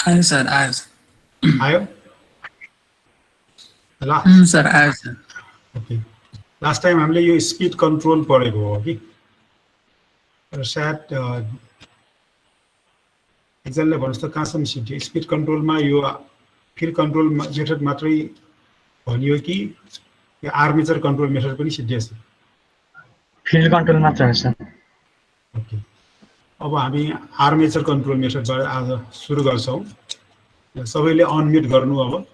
आयो सर, आयो सर। आयो सर, आयो सर। ओके, लास्ट टाइम हामीले यो स्पिड कन्ट्रोल पढेको हो कि सायद एकजनाले भन्नुहोस् त कहाँसम्म सिक्यो स्पिड कन्ट्रोलमा यो फिल्ड कन्ट्रोल मेथड मात्रै भनियो कि यो आर्मेचर कन्ट्रोल मेथड पनि सिद्धिएछ? फिल्ड कन्ट्रोल मात्र हो सर। ओके, अब हामी आर्मेचर कन्ट्रोल मेथडबाट आज सुरु गर्छौँ। सबैले अनम्युट गर्नु। अब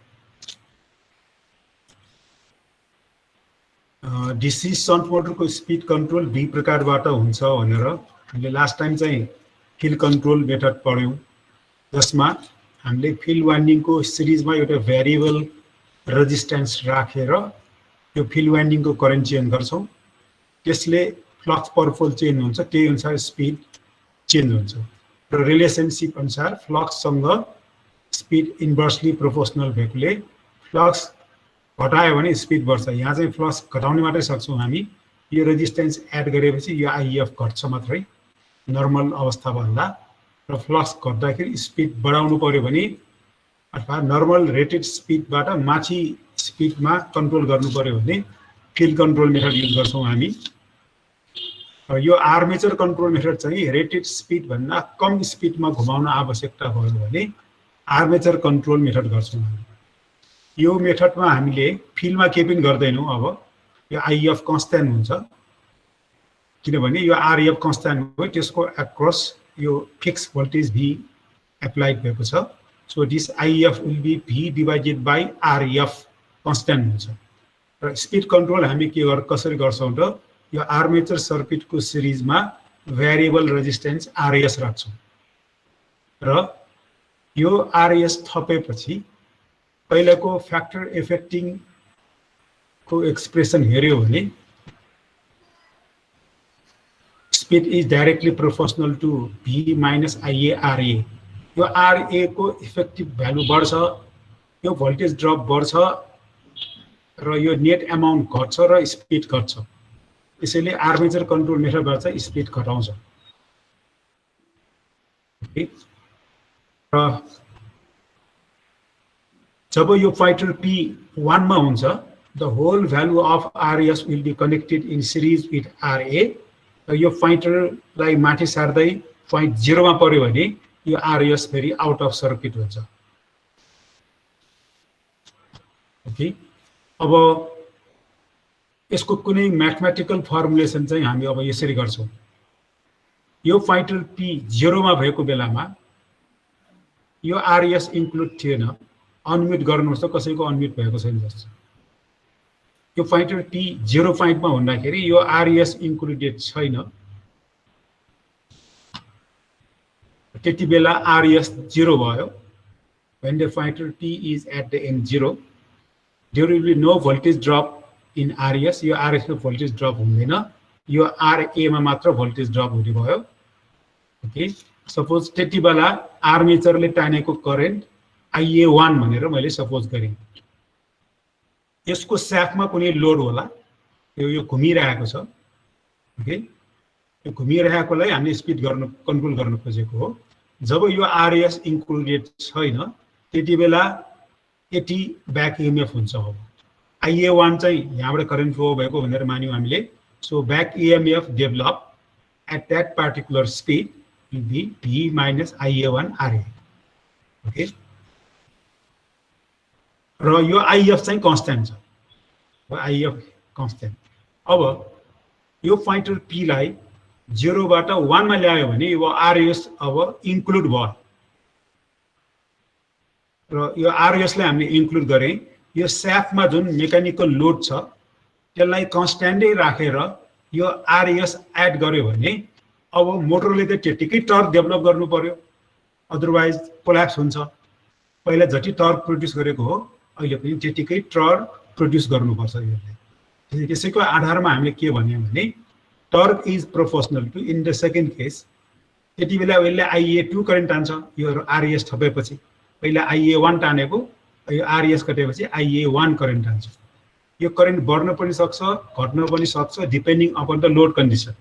डिसी सन्ट मोटरको स्पिड कन्ट्रोल दुई प्रकारबाट हुन्छ भनेर हामीले लास्ट टाइम चाहिँ फिल्ड कन्ट्रोल मेथड पढ्यौँ, जसमा हामीले फिल्ड वाइन्डिङको सिरिजमा एउटा भेरिएबल रेजिस्टेन्स राखेर यो फिल्ड वाइन्डिङको करेन्ट चेन्ज गर्छौँ। त्यसले फ्लक्स परफोल चेन्ज हुन्छ, त्यही अनुसार स्पिड चेन्ज हुन्छ र रिलेसनसिप अनुसार फ्लक्ससँग स्पिड इन्भर्सली प्रोपोर्सनल भएकोले फ्लक्स घटायो भने स्पिड बढ्छ। यहाँ चाहिँ फ्लक्स घटाउने मात्रै सक्छौँ हामी। यो रेजिस्टेन्स एड गरेपछि यो आइएफ घट्छ मात्रै नर्मल अवस्थाभन्दा, र फ्लक्स घट्दाखेरि स्पिड बढाउनु पर्यो भने अथवा नर्मल रेटेड स्पिडबाट माथि स्पिडमा कन्ट्रोल गर्नु पर्यो भने फिल्ड कन्ट्रोल मेथड युज गर्छौँ हामी। यो आर्मेचर कन्ट्रोल मेथड चाहिँ रेटेड स्पिडभन्दा कम स्पिडमा घुमाउन आवश्यकता भयो भने आर्मेचर कन्ट्रोल मेथड गर्छौँ हामी। यो मेथडमा हामीले फिल्डमा केही पनि गर्दैनौँ। अब यो आइएफ कन्स्ट्यान्ट हुन्छ, किनभने यो आरएफ कन्स्ट्यान्ट हो, त्यसको एक्रस यो फिक्स भोल्टेज भी एप्लाइड भएको छ। So this IF will be V divided by RF constant हुन्छ। र स्पिड कन्ट्रोल हामी कसरी गर्छौँ त यो आर्मेचर सर्किटको सिरिजमा भेरिएबल रेजिस्टेन्स आरएस राख्छौँ र यो आरएस थपेपछि पहिलाको फ्याक्टर इफेक्टिङको एक्सप्रेसन हेर्यो भने speed is directly proportional to V minus IA RA. यो आरए को इफेक्टिभ भ्यालु बढ्छ, यो भोल्टेज ड्रप बढ्छ र यो नेट एमाउन्ट घट्छ र स्पिड घट्छ। त्यसैले आर्मेचर कन्ट्रोल मेथडबाट चाहिँ स्पिड घटाउँछ। र जब यो फाइटर P1 मा हुन्छ, the whole value of RS will be connected in series with RA. र यो फाइटरलाई माथि सार्दै पोइन्ट 0 मा पर्यो भने यो आरएस फेरि आउट अफ सर्किट हुन्छ। ओके, अब यसको कुनै म्याथमेटिकल फर्मुलेसन चाहिँ हामी अब यसरी गर्छौँ। यो फाइटर P0 मा भएको बेलामा यो आरएस इन्क्लुड थिएन। अनम्युट गर्नुहोस् त, कसैको अनम्युट भएको छैन जस्तो। यो फाइटर P05 मा हुँदाखेरि यो आरएस इन्क्लुडेड छैन। त्यति बेला आरएस 0 भयो। when the fighter P is at the end 0, there will be no voltage drop in RS. यो RS को voltage drop हुँदैन, यो RA मा मात्र voltage drop हुने भयो। ओके, सपोज त्यति बेला आर्मेचरले तानेको करेन्ट IA1 भनेर मैले सपोज गरेँ। यसको स्याफ्टमा कुनै लोड होला, यो घुमिरहेको छ। ओके, यो घुमिरहेकोलाई हामीले स्पिड कन्ट्रोल गर्न खोजेको हो। जब यो आरएस इन्क्लुडेड छैन त्यति बेला एटी ब्याक इएमएफ हुन्छ। अब IA1 चाहिँ यहाँबाट करेन्ट फ्लो भएको भनेर मान्यौँ हामीले। So back EMF develop at that particular speed will be V माइनस IA1 RA। ओके, र यो आइएफ चाहिँ कन्स्ट्यान्ट छ, आइएफ कन्स्ट्यान्ट। अब यो फाइटर P लाई 0 बाट 1 मा ल्यायो भने यो आरएस अब इन्क्लुड भयो। र यो आरएस लाई हामीले इन्क्लुड गरे। यो स्याफ्टमा जुन मेकानिकल लोड छ त्यसलाई कन्स्ट्यान्टै राखेर यो आरएस एड गर्यो भने अब मोटरले त त्यतिकै टर्क डेभलप गर्नु पर्यो, अदरवाइज कोल्याप्स हुन्छ। पहिला जति टर्क प्रोड्युस गरेको हो अहिले पनि त्यतिकै टर्क प्रोड्युस गर्नुपर्छ यसले। त्यसैको आधारमा हामीले के भन्यौँ भने torque is proportional to, in the second case त्यति बेला यसले IA2 करेन्ट तान्छ। यो आरएस थपेपछि पहिला IA1 तानेको, यो आरएस कटेपछि IA1 करेन्ट तान्छ। यो करेन्ट बढ्न पनि सक्छ, घट्न पनि सक्छ, depending upon the load condition.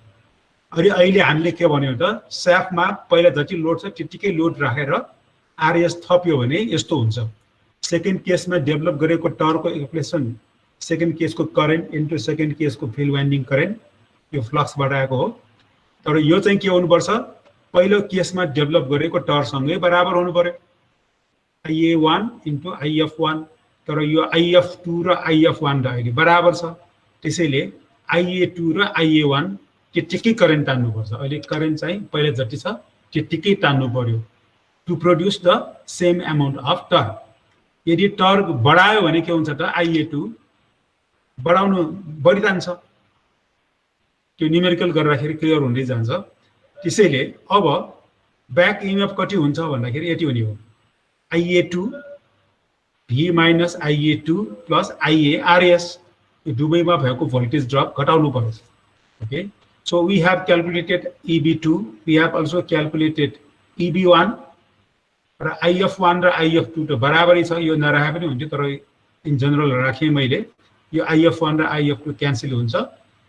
अहिले हामीले के भन्यौँ त, स्याफ्टमा पहिला जति लोड छ त्यतिकै लोड राखेर आरएस थप्यो भने यस्तो हुन्छ सेकेन्ड केसमा डेभलप गरेको टर्को इक्वेसन सेकेन्ड केसको करेन्ट इन्टु सेकेन्ड केसको फिल्ड वाइन्डिङ करेन्ट यो फ्लक्सबाट आएको हो तर यो चाहिँ के हुनुपर्छ पहिलो केसमा डेभलप गरेको टर्सँगै बराबर हुनु पर्यो IA1 इन्टु IF1 तर यो IF2 र IF1 अहिले बराबर छ त्यसैले IA2 र IA1 त्यतिकै करेन्ट तान्नुपर्छ अहिले करेन्ट चाहिँ पहिले जति छ त्यतिकै तान्नु पर्यो to produce the same amount of torque यदि टर्क बढायो भने के हुन्छ त IA2 बढाउनु बढी जान्छ त्यो न्युमेरिकल गर्दाखेरि क्लियर हुँदै जान्छ त्यसैले अब ब्याक इएमएफ कति हुन्छ भन्दाखेरि यति हुने हो IA2 V minus IA2 plus IARS यो दुवैमा भएको भोल्टेज ड्रप घटाउनु पर्यो okay so we have calculated EB2 we have also calculated EB1 र IF1 र IF2 त बराबरै छ यो नराखे पनि हुन्छ तर इन जनरल राखे मैले यो IF1 र IF2 क्यान्सल हुन्छ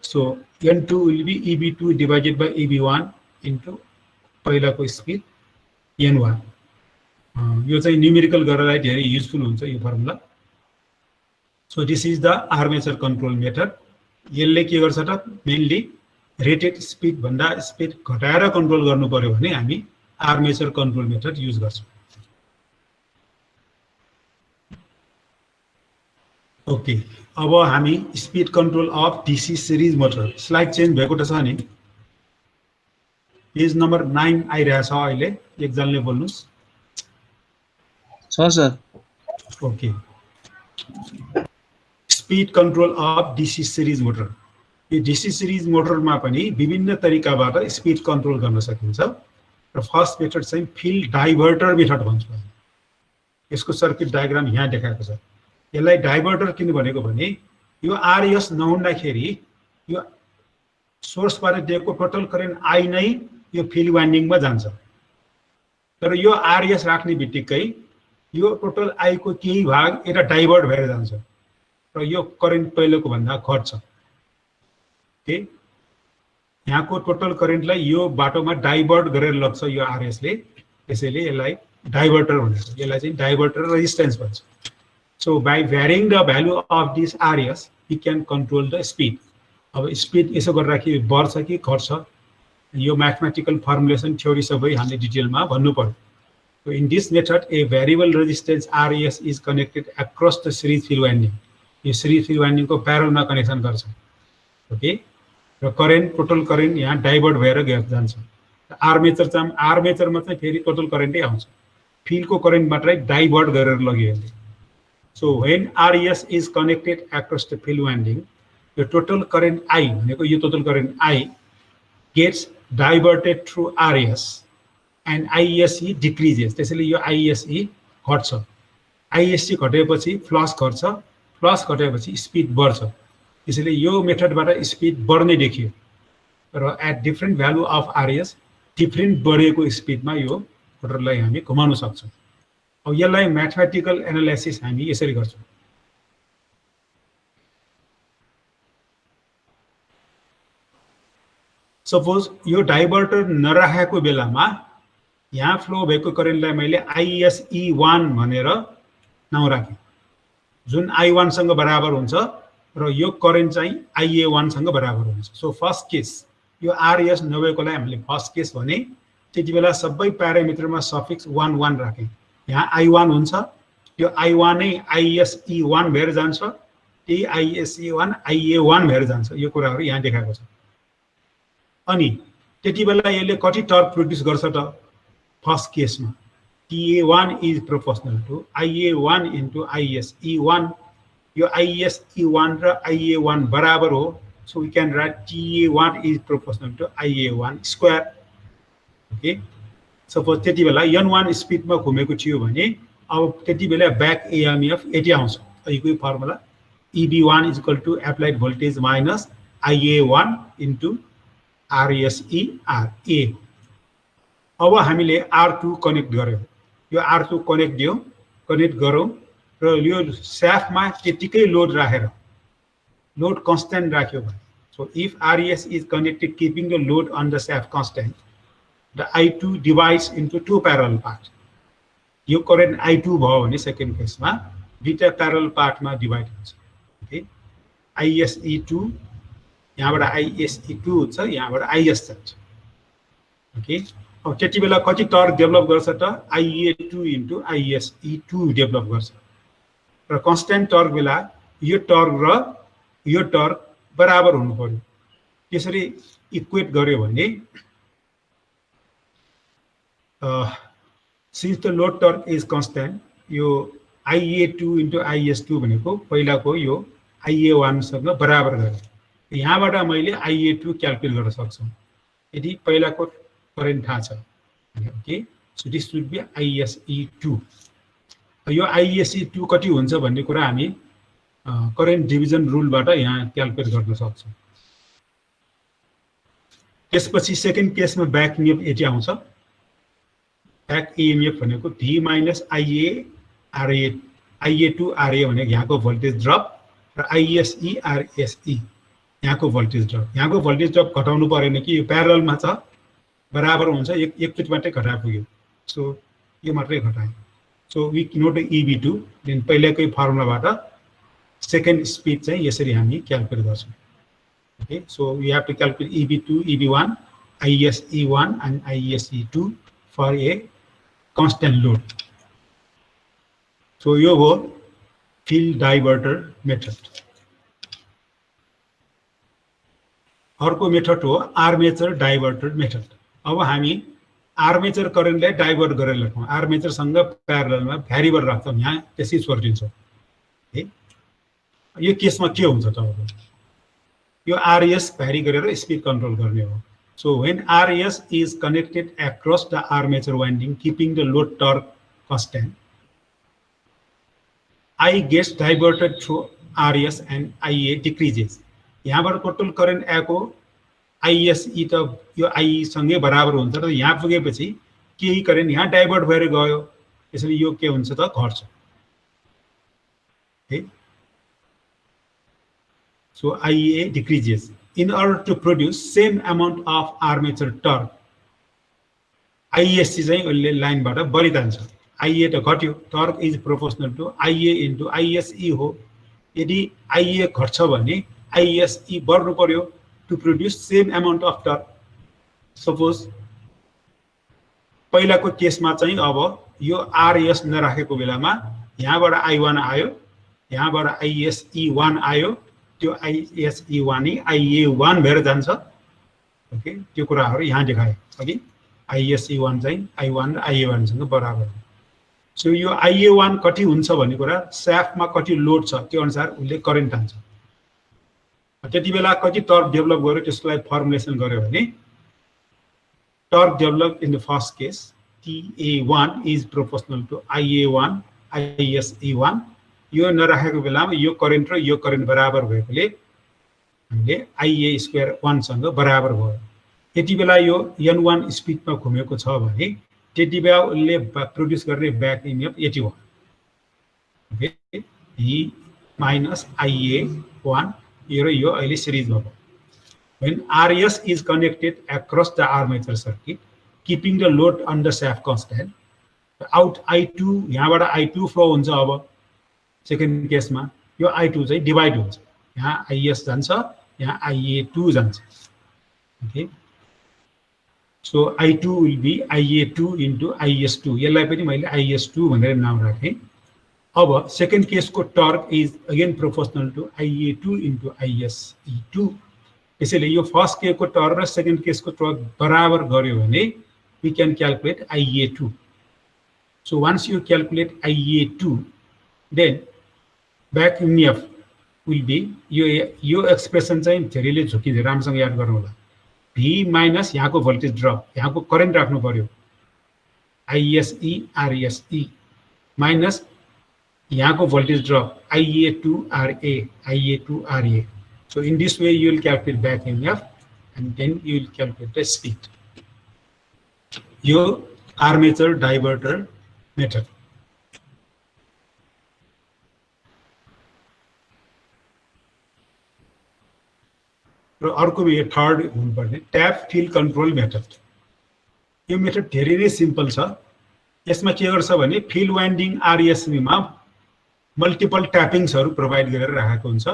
so N2 will be EB2 divided by EB1 into पहिलाको स्पिड N1 यो चाहिँ न्युमेरिकल गर्नलाई धेरै युजफुल हुन्छ यो formula so this is the armature control method यसले के गर्छ त मेनली रेटेड स्पिड भन्दा स्पिड घटाएर कन्ट्रोल गर्नु पर्यो भने हामी आर्मेचर कन्ट्रोल मेथड युज गर्छौं ओके अब हामी speed control of DC series motor slide change भएको त छ नि पेज नम्बर 9 आइरहेछ अहिले एकजनाले बोल्नुस् छ sir okay speed control of DC series motor यो डीसी सिरिज मोटरमा पनि विभिन्न तरिकाबाट स्पिड कन्ट्रोल गर्न सकिन्छ र फर्स्ट मेथड चाहिँ फिल्ड डाइभर्टर मेथड भन्छ यसको सर्किट डायग्राम यहाँ देखाएको छ यसलाई डाइभर्टर किन भनेको भने यो आरएस नहुँदाखेरि यो सोर्सबाट दिएको टोटल करेन्ट आई नै यो फिल्ड वाइन्डिङमा जान्छ तर यो आरएस राख्ने बित्तिकै यो टोटल आई को केही भाग एउटा डाइभर्ट भएर जान्छ र यो करेन्ट पहिलेको भन्दा घट्छ ओके यहाँको टोटल करेन्टलाई यो बाटोमा डाइभर्ट गरेर लग्छ यो आरएस ले त्यसैले यसलाई डाइभर्टर भन्छ यसलाई चाहिँ डाइभर्टर रेजिस्टेन्स भन्छ so by varying the value of this RS we can control the speed अब स्पिड यसो गर्दाखेरि बढ्छ कि घट्छ यो म्याथमेटिकल फर्मुलेसन थ्योरी सबै हामीले डिटेलमा भन्नु पर्यो so in this method a variable resistance RS is connected across the series field winding यो series field winding को प्यारलमा कनेक्सन गर्छ ओके र करेन्ट टोटल करेन्ट यहाँ डाइभर्ट भएर जान्छ आर्मेचरमा चाहिँ फेरि टोटल करेन्टै आउँछ फिल्डको करेन्ट मात्रै डाइभर्ट गरेर लग्यो यसले So when RES is connected across the field winding, the total current I, यो total current I gets diverted through RES and ISE decreases. त्यसैले यो ISE घट्छ ISE घटेपछि फ्लक्स घट्छ फ्लक्स घटेपछि स्पिड बढ्छ त्यसैले यो मेथडबाट स्पिड बढ्ने देखियो र at different value of RES different बढेको स्पिडमा यो मोटरलाई हामी घुमाउन सक्छौं अब यसलाई म्याथमेटिकल एनालाइसिस हामी यसरी गर्छौं सपोज यो डाइभर्टर नराखेको बेलामा यहाँ फ्लो भएको करेन्टलाई मैले ISE1 भनेर नाउँ राखे जुन I1 सँग बराबर हुन्छ र यो करेन्ट चाहिँ IA1 सँग बराबर हुन्छ सो फर्स्ट केस यो RES नभएकोलाई हामीले फर्स्ट केस भने त्यतिबेला सबै प्यारामिटरमा सफिक्स 1 1 राखे यहाँ I1 हुन्छ यो I1 नै ISE1 भएर जान्छ त्यही ISE1 IA1 भएर जान्छ यो कुराहरु यहाँ देखाएको छ अनि त्यतिबेला यसले कति टर्क प्रोड्युस गर्छ त फर्स्ट केसमा TA1 is proportional to IA1 into ISE1 यो ISE1 र IA1 बराबर हो so we can write TA1 is proportional to IA1 square okay suppose त्यतिबेला N1 स्पिडमा घुमेको थियो भने अब त्यतिबेला ब्याक EMF यति आउँछ यही formula EB1 is equal to applied voltage minus IA1 into RSERA अब हामीले R2 कनेक्ट गर्यौं यो R2 कनेक्ट गरौँ र यो स्याफ्टमा त्यतिकै लोड राखेर लोड कन्स्ट्यान्ट राख्यो भने so if RES is connected keeping the load on the shaft constant the I2 divides into two parallel parts. यो करेन्ट I2 भयो भने सेकेन्ड केसमा दुईटा प्यारल पार्टमा डिभाइड हुन्छ ओके ISE2 यहाँबाट ISE2 हुन्छ यहाँबाट IS जान्छ ओके अब त्यति बेला कति टर्क डेभलप गर्छ त IA2 इन्टु ISE2 डेभलप गर्छ र कन्स्ट्यान्ट टर्क बेला यो टर्क र यो टर्क बराबर हुनु पर्यो त्यसरी इक्वेट गर्यो भने since the load torque is constant यो IA2 इन्टु IS2 भनेको पहिलाको यो IA1 सँग बराबर गरे यहाँबाट मैले IA2 क्याल्कुलेट गर्न सक्छु यदि पहिलाको करेन्ट थाहा छ okay so this should be ISE2 यो ISE2 कति हुन्छ भन्ने कुरा हामी करेन्ट डिभिजन रुलबाट यहाँ क्याल्कुलेट गर्न सक्छौं त्यसपछि सेकेन्ड केसमा ब्याक इएमएफ यति आउँछ ब्याक इएमएफ भनेको V माइनस IA2 RA भनेको यहाँको भोल्टेज ड्रप र ISE RSE यहाँको भोल्टेज ड्रप यहाँको भोल्टेज ड्रप घटाउनु परेन कि यो प्यारललमा छ बराबर हुन्छ एकचोटि मात्रै घटाए पुग्यो सो यो मात्रै घटाए so we note EB2 then पहिलाकै फर्मुलाबाट सेकेन्ड स्पिड चाहिँ यसरी हामी क्याल्कुलेट गर्छौं okay so we have to calculate EB2 EB1 ISE1 and ISE2 for a constant load so यो हो field diverter method अर्को मेथड हो आर्मेचर डाइभर्टर मेथड अब हामी आर्मेचर करेन्टलाई डाइभर्ट गरेर लेख्छौं आर्मेचर सँग प्यारललमा भ्यारिएबल राख्छौं यहाँ त्यसै छोड्दिन्छौं है यो केसमा के हुन्छ त यो RS भ्यारी गरेर स्पिड कन्ट्रोल गर्ने हो so when RS is connected across the armature winding keeping the load torque constant I gets diverted through RS and IA decreases यहाँबाट टोटल करेन्ट आएको ISE त यो I सँगै बराबर हुन्छ र यहाँ पुगेपछि केही करेन्ट यहाँ डाइभर्ट भएर गयो त्यसैले यो के हुन्छ त घट्छ है so IA decreases in order to produce same amount of armature torque ISC चाहिँ अहिले लाइनबाट बढी जान्छ IA त घट्यो torque is proportional to IA into ISE हो यदि IA घट्छ भने ISE बढ्नु पर्यो to produce same amount of torque suppose पहिलाको केसमा चाहिँ अब यो RS नराखेको बेलामा यहाँबाट I1 आयो यहाँबाट ISE1 आयो त्यो ISE1 नै IA1 भएर जान्छ ओके त्यो कुराहरु यहाँ देखाए अघि ISE1 चाहिँ I1 र IA1 सँग बराबर हो सो यो IA1 कति हुन्छ भन्ने कुरा शाफ्टमा कति लोड छ त्यो अनुसार उले करेन्ट तान्छ त्यति बेला कति टर्क डेभलप गर्यो त्यसलाई फर्मुलेसन गर्यो भने torque develop in the first case TA1 is proportional to IA1 ISE1 यो नराखेको बेलामा यो करेन्ट र यो करेन्ट बराबर भएकोले हामीले IA स्क्वायर 1 सँग बराबर भयो त्यति बेला यो N1 स्पिडमा घुमेको छ भने त्यति बेला उले प्रोड्युस गर्ने ब्याक इएमएफ यति हो ओके V minus IA1 यो अहिले सिरिज भयो when RS is connected across the armature circuit keeping the load on the shaft constant out I2 यहाँबाट I2 फ्लो हुन्छ अब सेकेन्ड केसमा यो I2 चाहिँ डिवाइड हुन्छ यहाँ IS जान्छ यहाँ IA2 जान्छ okay so I2 will be IA2 into IS2 यसलाई पनि मैले IS2 भनेर नाम राखे अब सेकेन्ड केसको torque is again proportional to IA2 into ISE2 त्यसैले यो फर्स्ट केसको टर्क र सेकेन्ड केसको टर्क बराबर गर्यो भने we can calculate IA2 so once you calculate IA2 then back EMF will be यो एक्सप्रेसन चाहिँ धेरैले झुकिन्छ राम्रोसँग याद गर्नु होला V माइनस यहाँको भोल्टेज ड्रप यहाँको करेन्ट राख्नु पर्यो ISE RSE माइनस यहाँको voltage drop IA2 RA so in this way you will calculate back EMF and then you will calculate the speed यो armature diverter method र अर्को यो third हुनुपर्ने ट्याप फिल्ड कन्ट्रोल मेथड यो method धेरै नै simple छ यसमा के गर्छ भने फिल्ड वाइन्डिङ आरएसबीमा मल्टिपल ट्यापिङ्सहरू प्रोभाइड गरेर राखेको हुन्छ।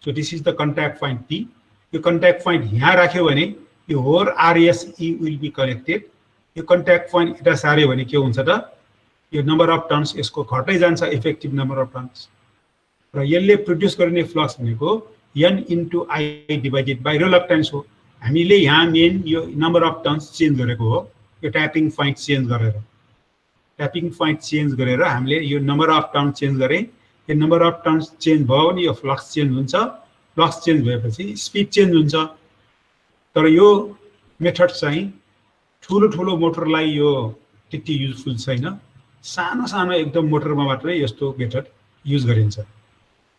So this is the contact point P. यो कन्ट्याक्ट पोइन्ट यहाँ राख्यो भने यो होल आरएसई विल बी कनेक्टेड। यो कन्ट्याक्ट पोइन्ट यता सार्यो भने के हुन्छ त, यो नम्बर अफ टर्न्स यसको घट्दै जान्छ, इफेक्टिभ नम्बर अफ टर्न्स। र यसले प्रोड्युस गर्ने फ्लक्स भनेको n into I divided by reluctance हो। हामीले यहाँ मेन यो नम्बर अफ टर्न्स चेन्ज गरेको हो, यो ट्यापिङ पोइन्ट चेन्ज गरेर। ट्यापिङ पोइन्ट चेन्ज गरेर हामीले यो नम्बर अफ टर्न्स चेन्ज गरे। यो नम्बर अफ टर्न्स चेन्ज भयो भने यो फ्लक्स चेन्ज हुन्छ। फ्लक्स चेन्ज भएपछि स्पिड चेन्ज हुन्छ। तर यो मेथड चाहिँ ठुलो ठुलो मोटरलाई यो त्यति युजफुल छैन। सानो सानो एकदम मोटरमा मात्रै यस्तो मेथड युज गरिन्छ।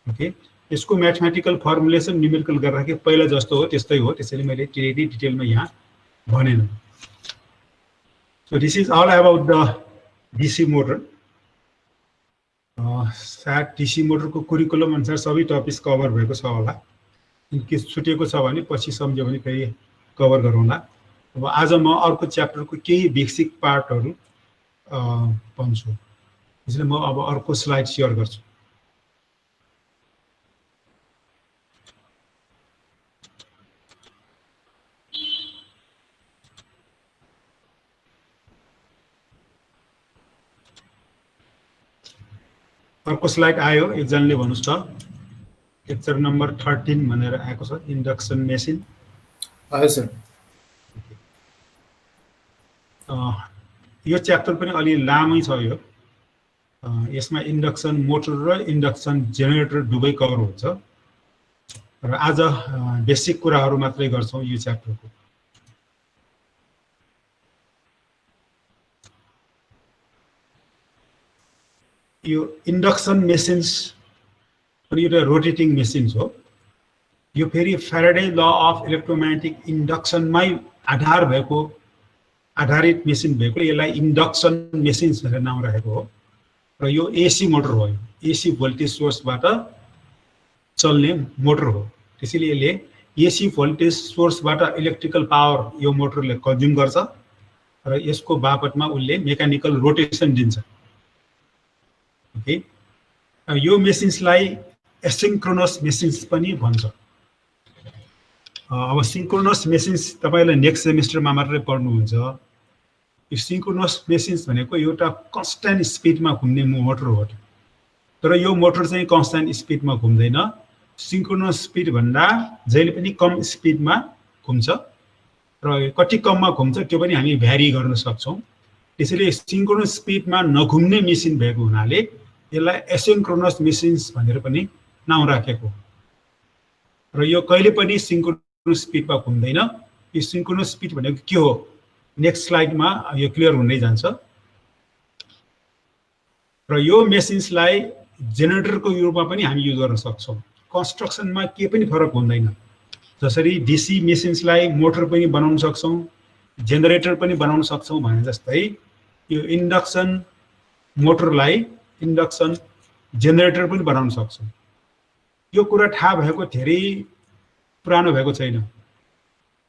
ओके, यसको म्याथमेटिकल फर्मुलेसन न्युमेरिकल गरेर राखेँ, पहिला जस्तो हो त्यस्तै हो, त्यसैले मैले धेरै डिटेलमा यहाँ भनेन। So this is all about the DC motor. सायद डीसी मोटरको कुरिकुलम अनुसार सबै टपिक्स कभर भएको छ होला। इनकेस छुटेको छ भने पछि सम्झ्यो भने फेरि कभर गरौँला। अब आज म अर्को च्याप्टरको केही बेसिक पार्टहरू भन्छु। त्यसैले म अब अर्को स्लाइड सेयर गर्छु। अर्को स्लाइड आयो, एकजनाले भन्नुहोस् त, लेक्चर नम्बर 13 भनेर आएको छ, इन्डक्सन मेसिन। आयो सर। यो च्याप्टर पनि अलि लामै छ। यो यसमा इन्डक्सन मोटर र इन्डक्सन जेनेरेटर दुवै कभर हुन्छ। र आज बेसिक कुराहरू मात्रै गर्छौँ यो च्याप्टरको। यो इन्डक्सन मेसिन्स पनि एउटा रोटेटिङ मेसिन्स हो। यो फेरि फ्याराडे ल अफ इलेक्ट्रोम्याग्नेटिक इन्डक्सनमै आधारित मेसिन भएको यसलाई इन्डक्सन मेसिन्स भनेर नाम राखेको हो। र यो एसी मोटर हो, एसी भोल्टेज सोर्सबाट चल्ने मोटर हो। त्यसैले यसले एसी भोल्टेज सोर्सबाट इलेक्ट्रिकल पावर यो मोटरले कन्ज्युम गर्छ र यसको बापतमा उसले मेकानिकल रोटेसन दिन्छ। ओके, यो मेसिन्सलाई एसिन्क्रोनस मेसिन्स पनि भन्छ। अब सिन्क्रोनस मेसिन्स तपाईलाई नेक्स्ट सेमिस्टरमा मात्रै पढ्नुहुन्छ। यो सिन्क्रोनस मेसिन्स भनेको एउटा कन्स्ट्यान्ट स्पिडमा घुम्ने मोटर हो। तर यो मोटर चाहिँ कन्स्ट्यान्ट स्पिडमा घुम्दैन। सिन्क्रोनस स्पिड भन्दा जहिले पनि कम स्पिडमा घुम्छ र कति कममा घुम्छ त्यो पनि हामी भ्यारी गर्न सक्छौँ। त्यसैले सिन्क्रोनस स्पिडमा नघुम्ने मेसिन भएको हुनाले यसलाई एसिन्क्रोनस मेसिन्स भनेर पनि नाउँ राखेको। र यो कहिले पनि सिन्क्रोनस स्पिडमा घुम्दैन। यो सिन्क्रोनस स्पिड भनेको के हो नेक्स्ट स्लाइडमा यो क्लियर हुँदै जान्छ। र यो मेसिन्सलाई जेनेरेटरको रूपमा पनि हामी युज गर्न सक्छौँ। कन्स्ट्रक्सनमा केही पनि फरक हुँदैन। जसरी डीसी मेसिन्सलाई मोटर पनि बनाउन सक्छौँ, जेनेरेटर पनि बनाउन सक्छौँ भने जस्तै यो इन्डक्सन मोटरलाई इन्डक्सन जेनेरेटर पनि बनाउन सक्छौँ। यो कुरा थाहा भएको धेरै पुरानो भएको छैन।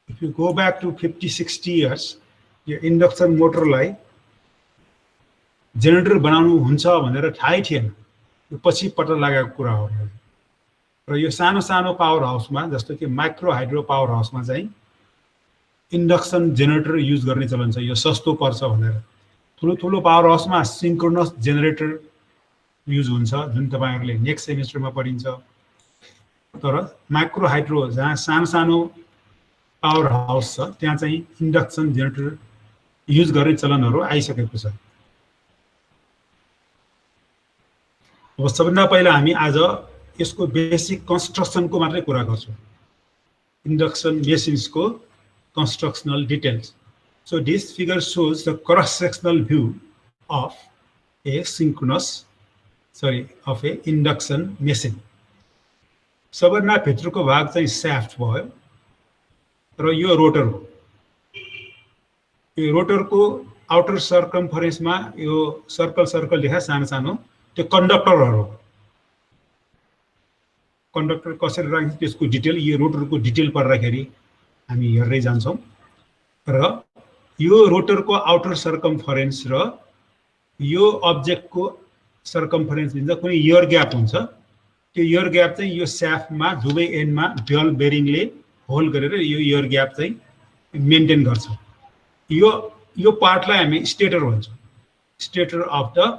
If you go back to 50-60 years यो इन्डक्सन मोटरलाई जेनेरेटर बनाउनु हुन्छ भनेर थाहै थिएन। यो पछि पत्ता लागेको कुरा हो। र यो सानो सानो पावर हाउसमा जस्तो कि माइक्रो हाइड्रो पावर हाउसमा चाहिँ इन्डक्सन जेनेरेटर युज गर्ने चलन छ। यो सस्तो पर्छ भनेर। ठुलो ठुलो पावर हाउसमा सिन्क्रोनस जेनेरेटर युज हुन्छ जुन तपाईहरुले नेक्स्ट सेमिस्टरमा पढिन्छ। तर माइक्रो हाइड्रो जहाँ सानो सानो पावर हाउस छ त्यहाँ चाहिँ इन्डक्सन जेनेरेटर युज गर्ने चलनहरू आइसकेको छ। अब सबभन्दा पहिला हामी आज यसको बेसिक कन्स्ट्रक्सनको मात्रै कुरा गर्छौँ। इन्डक्सन मेसिन्सको constructional details. So this figure shows the cross-sectional view of a induction machine. सबभन्दा भित्रको भाग चाहिँ shaft भयो र यो रोटर हो। यो रोटरको आउटर सर्कम्फरेन्समा यो सर्कल लेखा सानो सानो त्यो कन्डक्टरहरू। कन्डक्टर कसरी राख्छ त्यसको डिटेल यो रोटरको डिटेल पढ्दाखेरि हामी हेर्दै जान्छौँ। र यो रोटरको आउटर सर्कम्फरेन्स र यो अब्जेक्टको सर्कम्फरेन्स दिन्छ कुनै इयर ग्याप हुन्छ त्यो इयर ग्याप चाहिँ यो स्याफ्टमा दुवै एन्डमा बल बेरिङले होल्ड गरेर यो इयर ग्याप चाहिँ मेन्टेन गर्छ यो पार्टलाई हामी स्टेटर भन्छौँ stator of the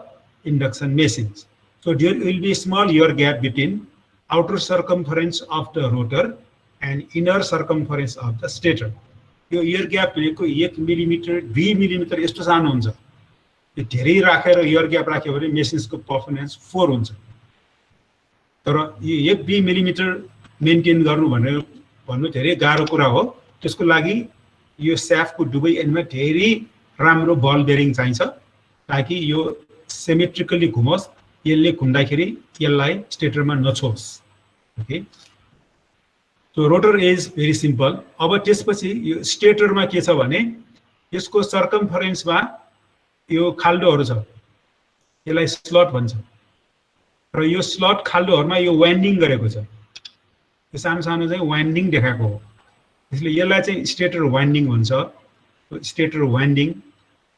induction machines. So there will be a small ear gap between outer circumference of the rotor and inner circumference of the stator. यो ear gap भनेको 1 millimetre 2 millimetre यस्तो सानो हुन्छ यो धेरै राखेर ear gap राख्यो भने मेसिन्सको परफर्मेन्स 4 हुन्छ तर यो 1-2 मिलिमिटर मेन्टेन गर्नु भनेर भन्नु धेरै गाह्रो कुरा हो त्यसको लागि यो स्याफ्टको दुवै एन्डमा धेरै राम्रो बल बेरिङ चाहिन्छ ताकि यो सिमेट्रिकली घुमोस् यसले घुम्दाखेरि यसलाई स्टेटरमा नछोस् okay so rotor is very simple अब त्यसपछि यो स्टेटरमा के छ भने यसको सर्कम्फरेन्समा यो खाल्डोहरु छ यसलाई स्लट भन्छ र यो स्लट खाल्डोहरुमा यो वाइन्डिङ गरेको छ यो सानो सानो चाहिँ वाइन्डिङ देखाएको हो त्यसले यसलाई चाहिँ स्टेटर वाइन्डिङ भन्छ स्टेटर वाइन्डिङ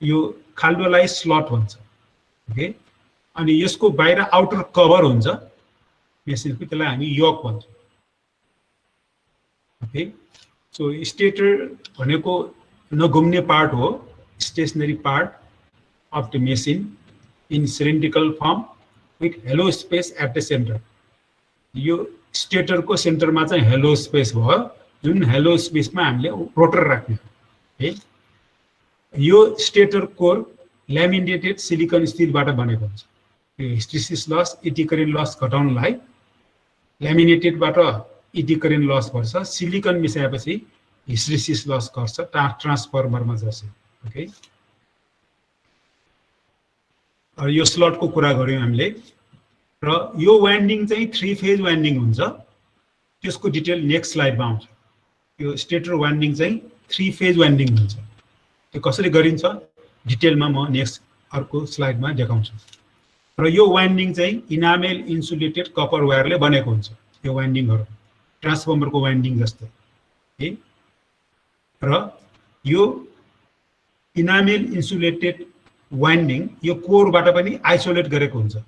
यो खाल्डोलाई स्लट भन्छ ओके अनि यसको बाहिर आउटर कभर हुन्छ मेसिनको त्यसलाई हामी योक भन्छौं ओके सो स्टेटर भनेको नघुम्ने पार्ट हो stationary part of the machine in cylindrical form with hollow space at the centre यो स्टेटरको सेन्टरमा चाहिँ हेलो स्पेस भयो जुन हेलो स्पेसमा हामीले रोटर राख्ने है यो स्टेटर कोर ल्यामिनेटेड सिलिकन स्टीलबाट बनेको हुन्छ यो hysteresis loss eddy current loss घटाउनलाई ल्यामिनेटेडबाट इटी करेन्ट लस गर्छ सिलिकन मिसाएपछि हिस्टेरिसिस लस गर्छ ट्रान्सफर्मरमा जसै ओके यो स्लटको कुरा गर्यौं हामीले र यो वाइन्डिङ चाहिँ 3 फेज वाइन्डिङ हुन्छ त्यसको डिटेल नेक्स्ट स्लाइडमा आउँछ यो स्टेटर वाइन्डिङ चाहिँ 3 फेज वाइन्डिङ हुन्छ त्यो कसरी गरिन्छ डिटेलमा म नेक्स्ट अर्को स्लाइडमा देखाउँछु र यो वाइन्डिङ चाहिँ इनामेल इन्सुलेटेड कपर वायरले बनेको हुन्छ यो वाइन्डिङहरु ट्रान्सफर्मरको वाइन्डिङ जस्तै है र यो इनामेल इन्सुलेटेड वाइन्डिङ यो कोरबाट पनि आइसोलेट गरेको हुन्छ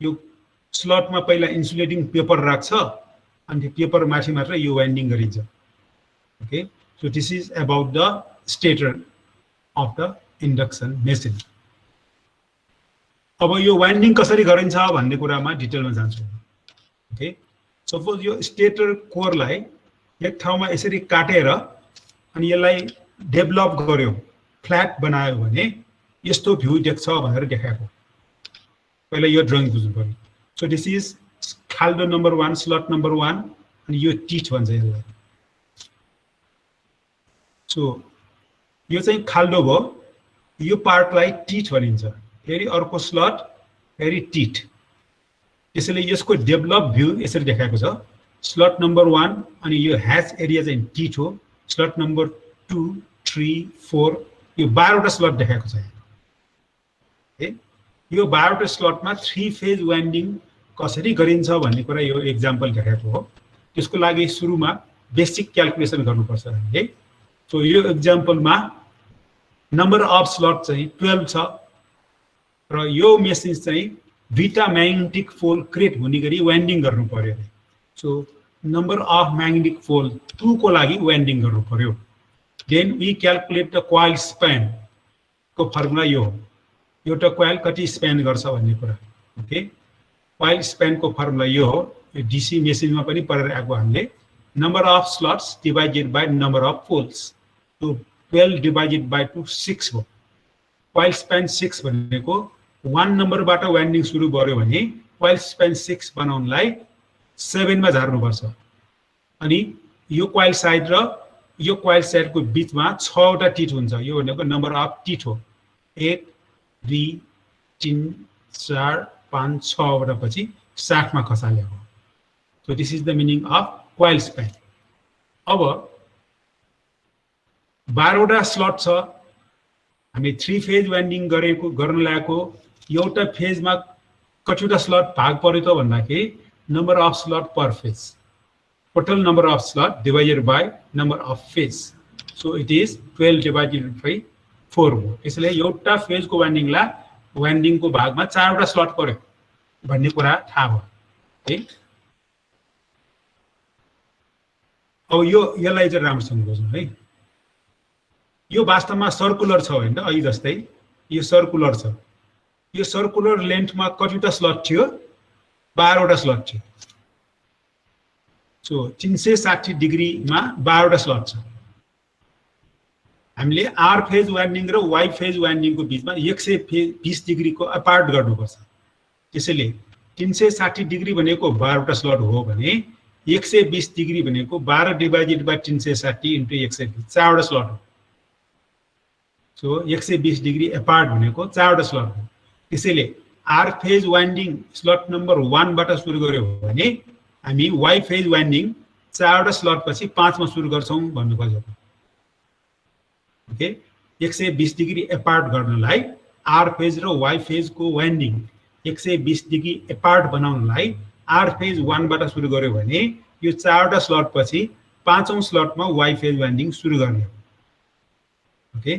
यो स्लटमा पहिला इन्सुलेटिङ पेपर राख्छ अनि त्यो पेपर माथि मात्र यो वाइन्डिङ गरिन्छ okay so this is about the stator of the induction machine. अब यो वाइन्डिङ कसरी गरिन्छ भन्ने कुरामा डिटेलमा जान्छु ओके सपोज यो स्टेटर कोरलाई एक ठाउँमा यसरी काटेर अनि यसलाई डेभलप गर्यो फ्ल्याट बनायो भने यस्तो भ्यू देख्छ भनेर देखाएको पहिला यो ड्रइङ बुझ्नु पर्यो सो दिस इज खाल्डो नम्बर 1 स्लट नम्बर 1 अनि यो टिच भन्छ यसलाई सो यो चाहिँ खाल्डो भयो यो पार्टलाई टिट भनिन्छ फेरि अर्को स्लट फेरि टिट त्यसैले यसको डेभलप भ्यू यसरी देखाएको छ स्लट नम्बर 1 अनि यो ह्याच एरिया चाहिँ टिट हो स्लट नम्बर 2 3 4 यो 12 वटा स्लट देखाएको छ है यो 12 वटा स्लटमा 3 फेज वाइन्डिङ कसरी गरिन्छ भन्ने कुरा यो एक्जाम्पल देखाएको हो त्यसको लागि सुरुमा बेसिक क्याल्कुलेसन गर्नुपर्छ है सो यो एक्जाम्पलमा नम्बर अफ स्लट चाहिँ 12 छ र यो मेसिन चाहिँ दुईटा म्याग्नेटिक पोल क्रिएट हुने गरी वाइन्डिङ गर्नु पर्यो so number of magnetic pole 2 को लागि वाइन्डिङ गर्नु पर्यो then we calculate the coil span को फर्मुला यो एउटा कोइल कति स्प्यान गर्छ भन्ने कुरा ओके कोइल स्प्यान को फर्मुला यो हो यो डीसी मेसिनमा पनि पढेर आएको हामीले number of slots divided by number of poles so 12 divided by 2 6 हो कोइल स्प्यान 6 भनेको 1 नम्बरबाट वाइन्डिङ सुरु गर्यो भने कोइल स्प्यान 6 बनाउनलाई 7 मा झार्नु पर्छ अनि यो कोइल साइड र यो कोइल साइडको बीचमा 6 वटा टिट हुन्छ यो भनेको नम्बर अफ टिट हो 1 2 3 4 5 6 वटा पछि 60 मा खसालेको so this is the meaning of coil span अब 12 वटा स्लट छ हामी 3 फेज वाइन्डिङ गर्न लागेको एउटा फेजमा कतिवटा स्लट भाग पर्यो त भन्दाखेरि number of slot per phase total number of slot divided by number of phase so it is 12 divided by 4 हो। यसले एउटा फेजको वाइन्डिङलाई वाइन्डिङको भागमा 4 वटा स्लट पर्यो भन्ने कुरा थाहा भयो। है अब यसलाई चाहिँ राम्रोसँग बुझ्नु है। यो वास्तवमा सर्कुलर छ हैन, अघि जस्तै यो सर्कुलर छ। यो सर्कुलर लेन्थमा कतिवटा स्लट थियो? 12 वटा स्लट थियो। सो 360 डिग्रीमा 12 वटा स्लट छ। हामीले आर फेज वाइन्डिङ र वाई फेज वाइन्डिङको बीचमा 120 डिग्रीको अपार्ट गर्नुपर्छ। त्यसैले 360 डिग्री भनेको 12 वटा स्लट हो भने 120 डिग्री भनेको 12 डिवाइडेड बाइ 360 इन्टु 120 4 वटा स्लट हो। सो 120 डिग्री अपार्ट भनेको 4 वटा स्लट हो। त्यसैले R phase winding slot number 1 बाट सुरु गर्यो भने हामी वाई फेज वाइन्डिङ 4 वटा स्लट पछि 5 मा सुरु गर्छौं भन्नु पर्छ। ओके, 120 डिग्री अपार्ट गर्नलाई आर फेज र वाई फेज को वाइन्डिङ 120 डिग्री अपार्ट बनाउनलाई आर फेज 1 बाट सुरु गर्यो भने यो 4 वटा स्लट पछि 5औं स्लटमा वाई फेज वाइन्डिङ सुरु गर्ने। ओके,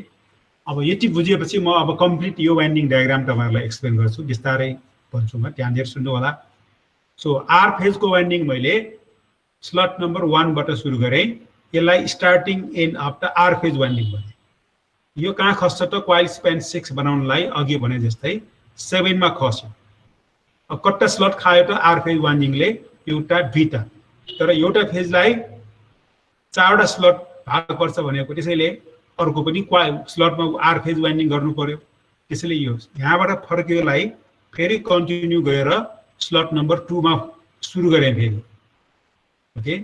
अब यति बुझेपछि म अब कम्प्लिट यो वाइन्डिङ डायग्राम तपाईहरुलाई एक्सप्लेन गर्छु, बिस्तारै भन्छु म, ध्यान दिएर सुन्नु होला। सो आर फेज को वाइन्डिङ मैले स्लट नम्बर 1 बाट सुरु गरे, यसलाई starting and of the are phase winding भने। यो कहाँ खस्छ त? कोइल स्प्यान 6 बनाउनलाई अघि भने जस्तै 7 मा खस्यो। अब कट्टा स्लट खायो त आर फेज वाइन्डिङले एउटा दुईटा, तर एउटा फेजलाई 4 वटा स्लट भाग पर्छ भनेको, त्यसैले अर्को पनि स्लटमा आर फेज वाइन्डिङ गर्नु पर्यो। त्यसैले यो यहाँबाट फर्कियोलाई फेरि कन्टिन्यू गएर स्लट नम्बर 2 मा सुरु गरे फेरि। ओके,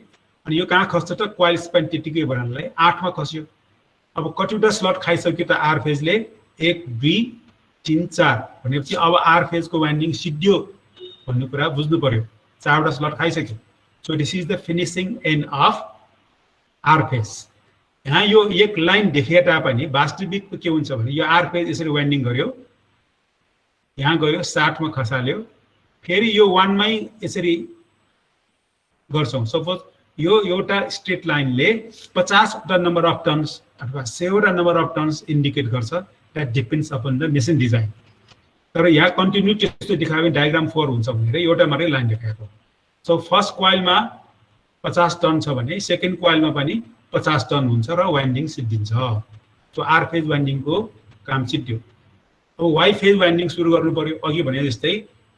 अनि यो कहाँ खस्छ त? कोइल स्प्यान त्यतिकै बनाउनलाई 8 मा खस्यो। अब कतिवटा स्लट खाइसक्यो त आर फेजले? 1 2 3 4 भनेपछि अब आर फेज को वाइन्डिङ सिद्धियो भन्ने कुरा बुझ्नु पर्यो। 4 वटा स्लट खाइसक्यो। So this is the finishing end of R phase. यहाँ यो एक लाइन देखिए तापनि वास्तविक के हुन्छ भने यो आर फेज यसरी वाइन्डिङ गर्यो, यहाँ गयो 60 मा खसाल्यो, फेरि यो 1 मै यसरी गर्छौं। सपोज यो एउटा स्ट्रेट लाइनले 50 वटा नम्बर अफ टर्न्स अथवा 100 वटा नम्बर अफ टर्न्स इन्डिकेट गर्छ। That depends upon the machine design. तर यहाँ कन्टिन्यू त्यस्तो देखायो भने डायग्राम 4 हुन्छ भनेर एउटा मात्रै लाइन देखाएको। सो फर्स्ट कोइलमा 50 टर्न छ भने सेकेन्ड कोइलमा पनि 50 टर्न हुन्छ र वाइन्डिङ सिद्धिन्छ। सो आर फेज वाइन्डिङको काम सिद्धियो। अब वाई फेज वाइन्डिङ सुरु गर्नु पर्यो। अघि भने जस्तै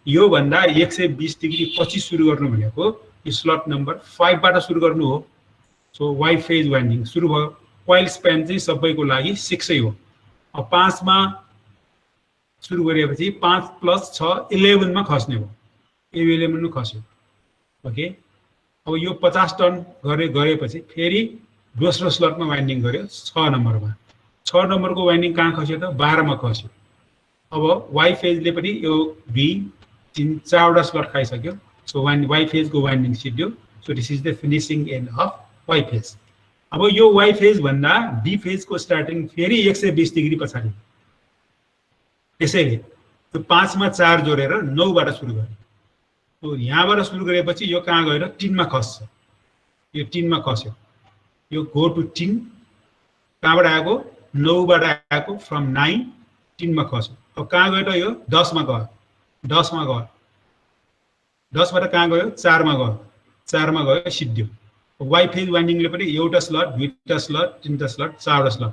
यो भन्दा 120 डिग्री पछि सुरु गर्नु भनेको यो स्लट नम्बर 5 बाट सुरु गर्नु हो। सो वाई फेज वाइन्डिङ सुरु भयो। कोइल स्प्यान चाहिँ सबैको लागि 6 हो। अब 5 मा सुरु गरेपछि 5 + 6 11 मा खस्ने हो। 11 मा खस्यो। ओके, अब यो 50 टर्न गरेपछि फेरि दोस्रो स्लटमा वाइन्डिङ गर्यो 6 नम्बरमा। 6 नम्बरको वाइन्डिङ कहाँ खस्यो त? 12 मा खस्यो। अब वाई फेजले पनि यो 2 3 4 वटा स्लट खाइसक्यो। सो वाई फेज को वाइन्डिङ सिद्धियो। So this is the finishing end of Y phase. अब यो वाई फेज भन्दा बी फेज को स्टार्टिङ फेरि 120 डिग्री पछाडि। त्यसैले यो 5 मा 4 जोडेर 9 बाट सुरु गरे। तो यहाँबाट सुरु गरेपछि यो कहाँ गएर 3 मा खस्छ। यो 3 मा खस्यो। यो गो टु 3 कहाँबाट आएको? 9 बाट आएको, फ्रम 9 3 मा खस्यो। अब कहाँ गयो त? यो 10 मा गयो। 10 मा गयो। 10 बाट कहाँ गयो? 4 मा गयो। 4 मा गयो, सिद्धियो। वाई फेज वाइन्डिङले पनि एउटा स्लट, दुईटा स्लट, तीनटा स्लट, 4 वटा slot.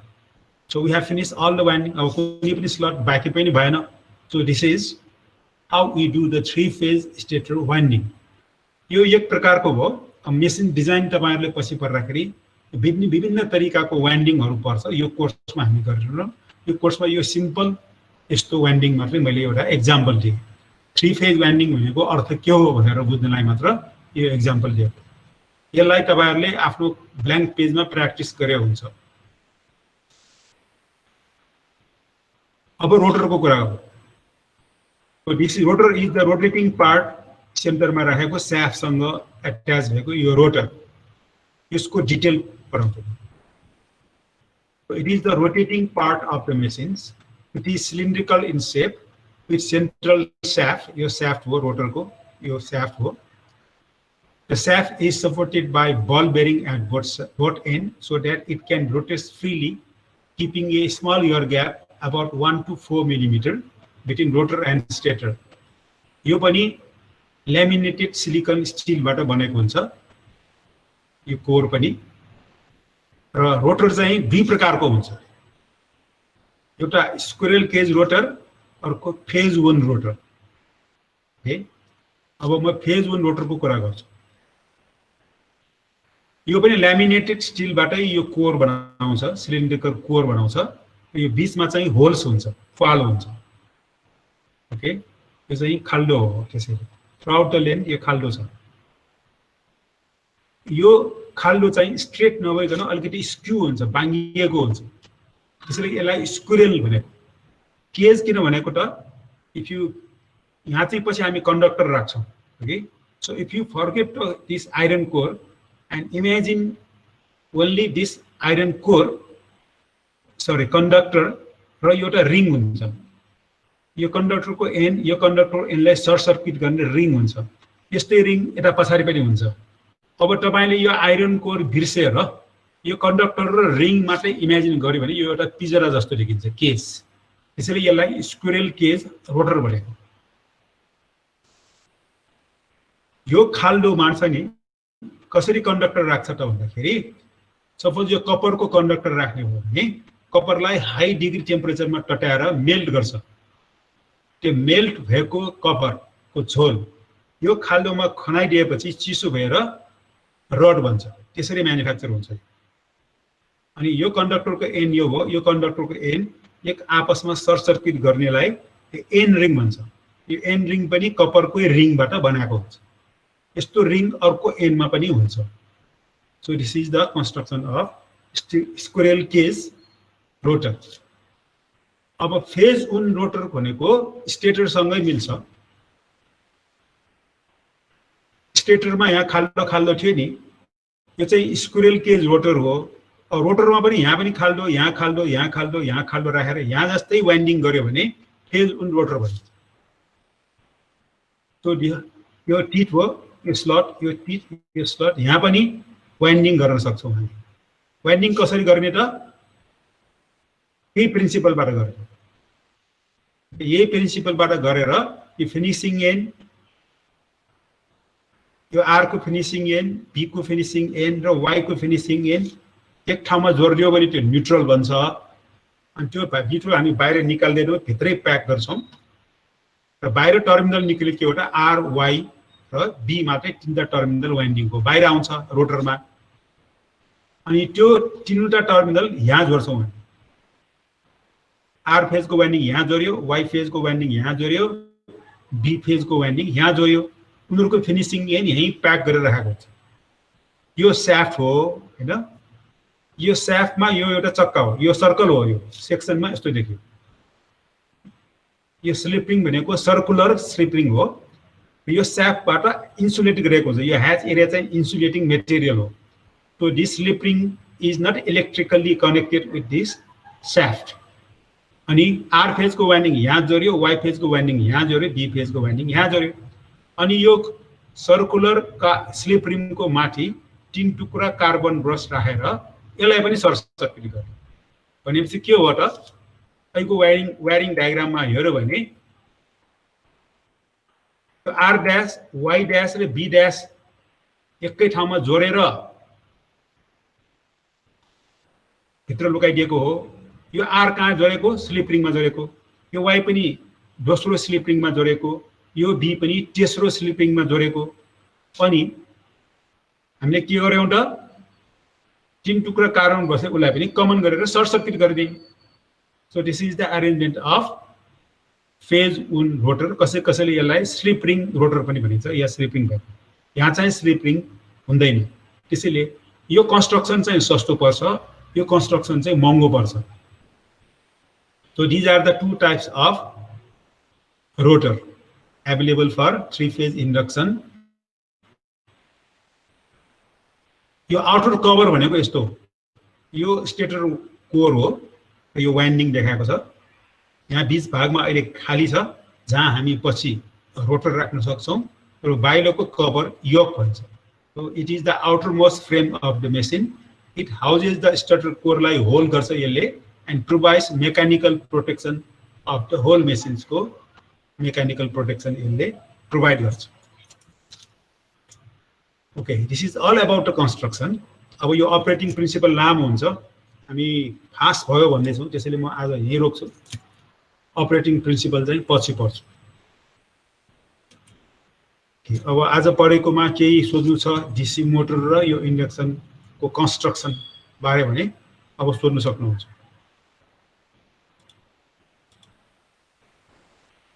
So we have finish all the winding. अब कुनै पनि स्लट बाँकी पनि भएन। So this is how we do the 3 phase stator winding. यो एक प्रकारको भयो। अब मेसिन डिजाइन तपाईहरुले पछि पर्दाखेरि विभिन्न तरिकाको वाइन्डिङहरु पर्छ। यो कोर्समा हामी गरिरहन्छौं। यो कोर्समा यो सिम्पल यस्तो वाइन्डिङ मात्रै मैले एउटा एक्जाम्पल दिएँ। 3 फेज वाइन्डिङ भनेको अर्थ के हो भनेर बुझ्नलाई मात्र यो एक्जाम्पल दिएको। यसलाई तपाईहरुले आफ्नो ब्ल्याङ्क पेजमा प्र्याक्टिस गरे हुन्छ। अब रोटरको कुरा गरौँ। So this rotor is the rotating part सेन्टरमा राखेको स्याफ्टसँग अट्याच भएको यो रोटर। यसको डिटेल पढाउँछु। It is the rotating part of the machines. It is cylindrical in shape with central shaft. यो shaft हो रोटरको, यो shaft हो। The shaft is supported by ball bearing at both end so that it can rotate freely keeping a small air gap about 1 to 4 millimeter between rotor and stator. यो पनि laminated silicon steel बाट बनेको हुन्छ यो core पनि र rotor चाहिँ दुई प्रकारको हुन्छ एउटा स्क्विरल केज रोटर अर्को फेज 1 रोटर ओके अब म फेज 1 रोटर को कुरा गर्छु यो पनि laminated steel बाटै यो कोर बनाउँछ सिलिन्ड्रिकल कोर बनाउँछ यो बीचमा चाहिँ होल्स हुन्छ फाल हुन्छ ओके यो चाहिँ खाल्डो हो त्यसैले थ्रुआउट द लेन्थ यो खाल्डो छ यो खाल्डो चाहिँ स्ट्रेट नभइकन अलिकति स्क्यू हुन्छ बाङ्गिएको हुन्छ त्यसैले यसलाई स्क्विरल भनेको केज किन भनेको त इफ यु यहाँ चाहिँ पछि हामी कन्डक्टर राख्छौं okay so if you forget this iron core and imagine only this iron core conductor र एउटा रिङ हुन्छ यो कन्डक्टर को एन्ड यो कन्डक्टर एन्डलाई सर्ट सर्किट गर्ने रिङ हुन्छ यस्तै रिङ यता पछाडी पनि हुन्छ अब तपाईले यो आइरन कोर बिर्सेर यो कन्डक्टर र रिङ मात्रै इमेजिन गर्यो भने यो एउटा पिजरा जस्तो देखिन्छ केज त्यसैले यसलाई स्क्विरल केज रोटर भनेको यो खाल्डो मार्छ नि कसरी कन्डक्टर राख्छ त भन्दाखेरि सपोज यो कपर को कन्डक्टर राख्ने हो भने कपरलाई हाई डिग्री टेम्परेचरमा टटाएर मेल्ट गर्छ त्यो मेल्ट भएको कपर को झोल यो खाल्डोमा खनाइदिएपछि चिसो भएर रड बन्छ त्यसरी म्यानुफ्याक्चर हुन्छ अनि यो कन्डक्टरको एन्ड यो हो यो कन्डक्टरको एन्ड एक आपसमा सर्ट सर्किट गर्नेलाई एन्ड रिङ भन्छ यो एन्ड रिङ पनि कपरकै रिङबाट बनाएको हुन्छ यस्तो रिङ अर्को एन्डमा पनि हुन्छ so this is the construction of squirrel cage rotor अब फेज 1 रोटर भनेको स्टेटर सँगै मिल्छ स्टेटरमा यहाँ खाल्डो खाल्डो थियो नि यो चाहिँ स्क्विरल केज रोटर हो रोटरमा पनि यहाँ पनि खाल्डो यहाँ खाल्डो यहाँ खाल्डो यहाँ खाल्डो राखेर यहाँ जस्तै वाइन्डिङ गर्यो भने फेज 1 रोटर भनिन्छ सो यो टिथ हो यो स्लट यो टिथ यो स्लट यहाँ पनि वाइन्डिङ गर्न सक्छौं हामी वाइन्डिङ कसरी गर्ने त यही प्रिन्सिपलबाट गर्ने यही प्रिन्सिपलबाट गरेर यो फिनिशिङ एन्ड यो आर को फिनिशिङ एन्ड बी को फिनिशिङ एन्ड र वाई को फिनिशिङ एन्ड एक ठाउँमा जोड्दियो भने त्यो न्यूट्रल बन्छ अनि त्यो न्यूट्रल हामी बाहिर निकाल्दैनौं भित्रै प्याक गर्छौं र बाहिर टर्मिनल निक्ल्यो के एउटा आर वाई र बी मात्रै तीनटा टर्मिनल वाइन्डिङ को बाहिर आउँछ रोटरमा अनि त्यो तीनटा टर्मिनल यहाँ जोड्छौं हामी आर फेज को वाइन्डिङ यहाँ जोड्यो वाई फेज को वाइन्डिङ यहाँ जोड्यो बी फेज को वाइन्डिङ यहाँ जोड्यो उनीहरुको फिनिशिङ एन्ड यही प्याक गरेर राखेको छ यो शाफ्ट हो हैन यो शाफ्टमा यो एउटा चक्का हो यो सर्कल हो यो सेक्सनमा यस्तो देखियो यो स्लिप रिङ भनेको सर्कुलर स्लिप रिङ हो यो शाफ्टबाट इन्सुलेट गरेको हुन्छ यो ह्याच एरिया चाहिँ इन्सुलेटिङ मटेरियल हो so this slip ring is not electrically connected with this shaft अनि आर फेज को वाइन्डिङ यहाँ जोड्यो वाई फेज को वाइन्डिङ यहाँ जोड्यो बी फेज को वाइन्डिङ यहाँ जोड्यो अनि यो सर्कुलर का स्लिप रिङ को माथि 3 टुक्रा कार्बन ब्रश राखेर यसलाई पनि सर्ट सर्किट गर्ने भनेपछि के हो त अहिलेको वायरिङ डायग्राममा हेर्यो भने आर ड्याश वाई ड्याश र बी ड्याश एकै ठाउँमा जोडेर भित्र लुकाइदिएको हो यो आर कहाँ जोडेको स्लिप रिङमा जोडेको यो वाई पनि दोस्रो स्लिप रिङमा जोडेको यो बी पनि तेस्रो स्लिप रिङमा जोडेको अनि हामीले के गर्यौं त 3 टुक्रा कार्बन बसे उलाई पनि कमन गरेर सर्ट सर्किट गरिदियौं so this is the arrangement of phase 1 rotor कसैले यसलाई स्लिप रिङ रोटर पनि भनिन्छ या स्लिप रिङ भन्छ यहाँ चाहिँ स्लिप रिङ हुँदैन त्यसैले यो कन्स्ट्रक्सन चाहिँ सस्तो पर्छ यो कन्स्ट्रक्सन चाहिँ महँगो पर्छ so these are the two types of rotor available for 3-phase induction यो आउटर कभर भनेको यस्तो यो स्टेटर कोर हो यो वाइन्डिङ देखाएको छ यहाँ बीच भागमा अहिले खाली छ जहाँ हामी पछि रोटर राख्न सक्छौं र बाहिरको कभर योक भन्छ so it is the outer most frame of the machine it houses the stator core लाई होल्ड गर्छ यसले and provides mechanical protection of the whole machines को mechanical protection यसले provide गर्छ. Okay, this is all about the construction. अब यो operating principle लामो हुन्छ, हामी फास्ट भयो भन्दै छौं, त्यसैले म आज यही रोक्छु. Operating principle चाहिँ पछि पढ्छु. अब आज पढेकोमा केही सोध्नु छ डीसी मोटर र यो इन्डक्सन को कन्स्ट्रक्सन बारे भने अब सोध्न सक्नुहुन्छ.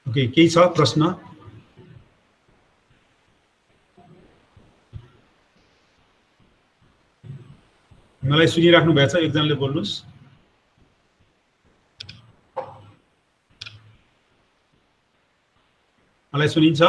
ओके, केही छ प्रश्न? मलाई सुनिराख्नु भएको छ, एकजनाले बोल्नुस्. मलाई सुनिन्छ?